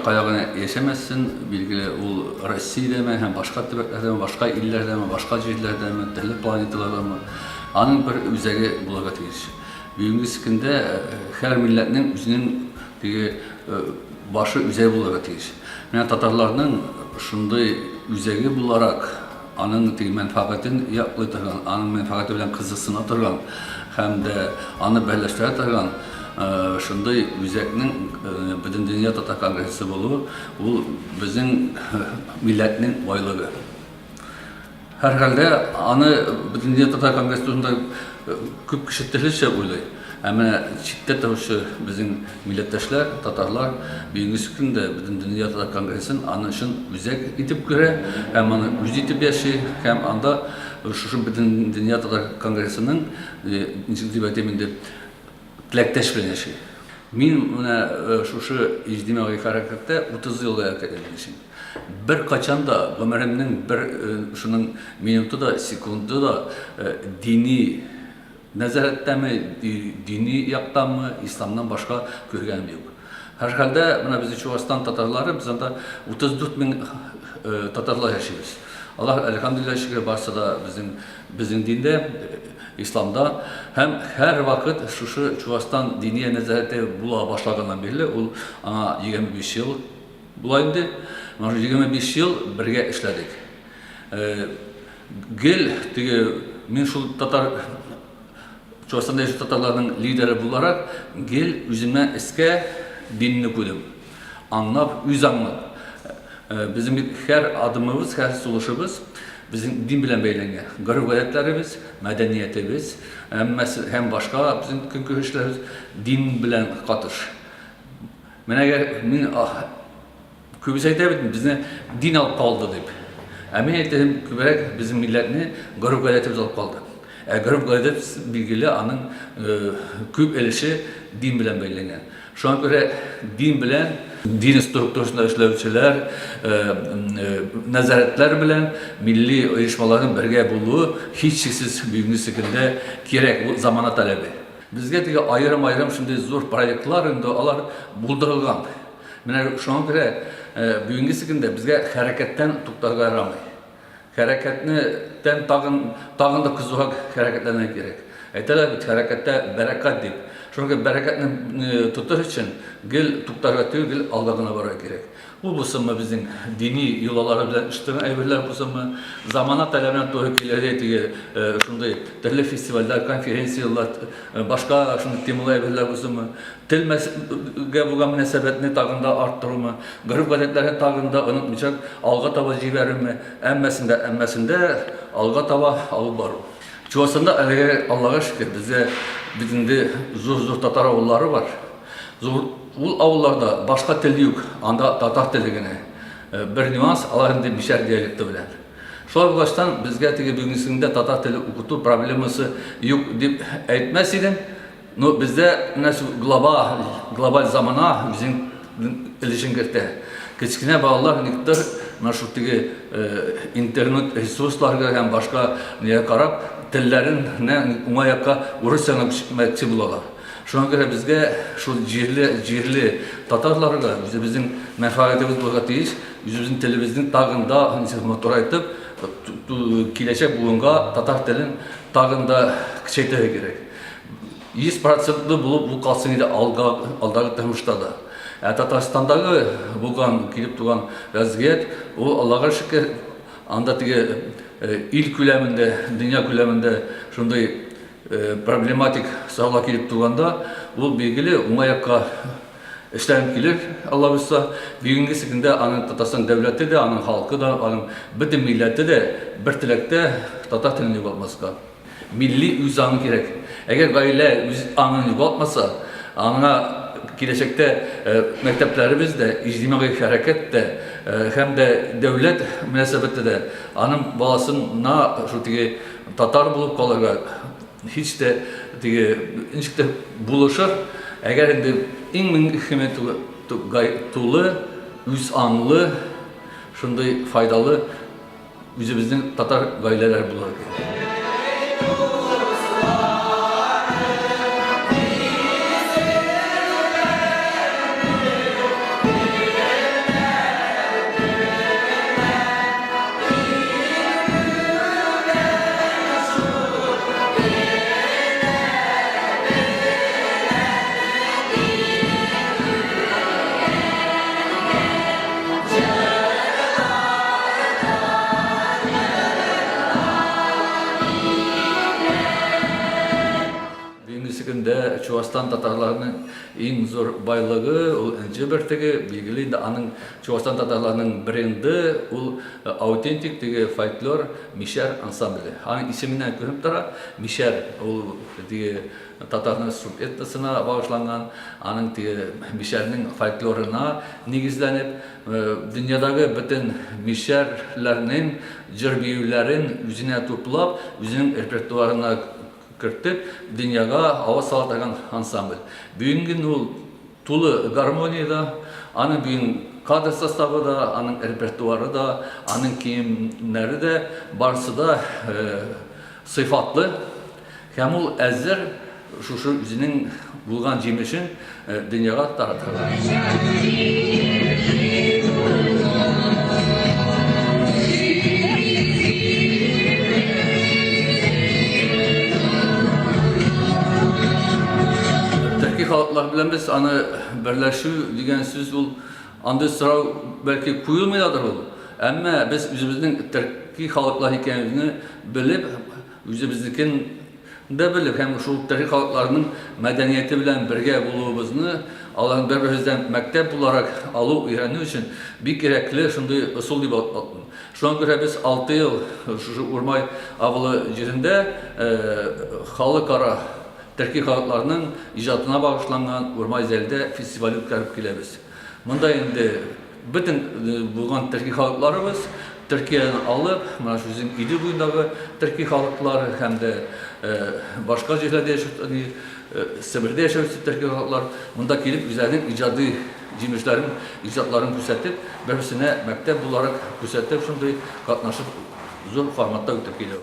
kayağına yaşamazsın, bilgili ol Rusya'da hem başka tübeklerde, başka illerde, başka cihlerde, telli planetalarda anın bir üzeri bulagat geçiş. Büyüğünüz sıkında her milletin üzünün başı üzeri bulagat geçiş. Yani Tatarlarının şunday üzeri bularak anın menfaatini yapıldırgan, anın menfaati bilen kızısını atırgan, hem de anı birleştirip atırgan şunday üzerinin bütün dünya Tatar Kongresi bolu, bu bizim milletinin baylığı. Herhalde anı bütün dünya Tatar Kongresi'nde küp kişittirli şey oluyor. Ama şiddet tavşı bizim milletteşler, Tatarlar birinci günde bütün dünya Tatar Kongresi'nin anışın üzek itip göre, hem anı yüz itip yaşıyor, hem anda şu bütün dünya Tatar Kongresi'nin nişin tilekteş bilen yaşıyor. Ben şu ictimai harekette 30 yıl hareket edilmişim. Bir kaçan da ömrümün bir şunun minutu da sekundu da dini nezarette mi, dini yaktan mı, İslam'dan başka görgenim yok. Herhalde bizi Çuvaşistan Tatarları, biz anda 34 bin Tatarlar yaşıyoruz. Allah elhamdülillah şükür varsa da bizim dinde, İslam'da hem her vakit şu Çuvaşistan diniye nezarete bula başlagandan beri, o ana 25 yıl bulaydı. 25 yıl birge işledik. Gel, men şu Tatar Çuvaşistan'da yaşayan Tatarların lideri bularak gel üzümden eski dinini koydum. Anlap, yüz anlap. Bizim her adımımız, her soluşumuz bizim din bilen beylengen. Garip adetlerimiz, medeniyetimiz, hem başka bizim künkürüşlerimiz din bilen katır. Men kübüseyde dedim, bizne din alıp kaldı deyip. Emin ettim küberek bizim milletini garip adetimiz alıp kaldı. Garip adet bilgili anın küp elişi din bilen beylengen. Şu an göre din bilen, din strukturusunda işlevçiler, nezaretler bilen milli uyuşmaların birge buluğu hiç şeksiz büyüğünü sıkında gerek bu zamana talebi. Bizge ayrım şimdi zor proyektlarında alar buldurulgan. Şu an göre büyüğünü sıkında bizge hareketten tuktarga yaramay. Hareketten tağın da kızığa hareketlerine gerek. Etele bir harekette berekat deyip. Çünkü bereketini tutar için gel tuktarga tüy, gel algağına vara gerek. Bu sınma bizim dini yolaları bilen iştiren evliler bu sınma zamana talebine tohukilere diye şunday derli festivaller, konferansiyalar, başka şunday temalı evliler bu sınma tilmesge bulan münasebetini tağında arttırma, garip adetlerin tağında unutmayacak, alga tava civerimi, emmesinde alga tava alıp barı. Çuvaşistan'da Allah'a şükür bizim de zor Tatar avulları var. Bu avullarda başka teli yok, anda Tatar teli gene. Bir nüans alarında bişer diyalekti bilen. Şu arkadaştan bizge bugünküsünde Tatar teli okutu probleması yok deyip etmezseydim, bizde global zamana bizim ilişkin girdi. Küçükine bağlılar niktar naşuttaki internet resurslarga hem başka neye karab tillerin ne umayaka Rusya'na pişmekçi bulalar. Şu an göre bizge şu cirli Tatarlarga bizim menfaatimiz bulgatıyız. Bizim televizyon tağında motor aytıp kileçe bulunga Tatar telin tağında küçeyteye gerek. 100% bulup bu kalsın idi aldağı tırmışta da. Tataristan'daki bulan kilip duran vaziyet, o Allah'a şükür anda il küleminde, dünya küleminde şunday problematik sağla kilip duranda, bu bilgili umayakka işlerim gelir. Allah bilse bugünkü sıkında anın Tatarstan devleti de, anın halkı da, anın bütün milleti de bir tilekte Tatar tilini yoğalmasıka. Milli yüzanı gerek. Eğer gayle yüzanını yoğaltmasa, anına gelecekte mekteplerimiz de, ictimai hareket de, hem de devlet münasebette de anın balasına şu Tatar bulup kalırlar. Hiç de buluşur. Eğer en mühim tuğlu, yüz anlı, şunday faydalı bizden Tatar gayleler bulur. Чувастан татарларының ең зор байлығы ол інжі біртігі белгілі енді аның Чувастан татарларының бренді ол аутентик деге фольклор мишер ансамблі. Аның исемінен көрініп тұра мишер ол деге татарның суб этносына bağışlanған, аның деге мишернің фольклорына негізленіп, dünyadagi bütün mишерлернің жыр биюлерін үзіне топлап, үзінің репертуарына кіртіп, dünyaya аваз салатаған ансамбль. Бүгінгі ол тулы гармонияда, аның бүгін кадр составы да, аның репертуары да, аның киімлері де, барысы да sıfatlы. Һәм ул әзір шушы үзінің булган җимешен dünyага таратырга. Халыклар белән без аны берләшү дигән сүз ул андый сорау бәлки куелмыйдыр ул. Әмма без үзебезнең төрки халыклар икәнлегене белеп, үзебезнекен дә белеп, һәм шул төрки халыкларның мәдәнияте белән бергә булуыбызны аларның бер-беребездән мәктәп буларак алу, өйрәнү өчен бик кирәкле шундый ысул дип атыйм. Шуңа күрә без 6 ел шушы Урмай авылы җирендә халыкара Türkiye халыкларының ижадына bağışlanған Урмай зәлдә фестиваль үткәреп киләбез. Монда инде bütün булган Türkiye халыкларыбыз Türkiye'den алып, менә шу үзең Идел буендагы Türkiye халыклары һәм дә башка җирләрдә яшәүче Сибирдә яшәүче Türkiye халыклар монда килеп үзләренең иҗади җимешләрен, иҗатларын күрсәтеп, бер-берсенә мәктәп буларак күрсәтеп, шундый катнашып зур форматта үтеп килә.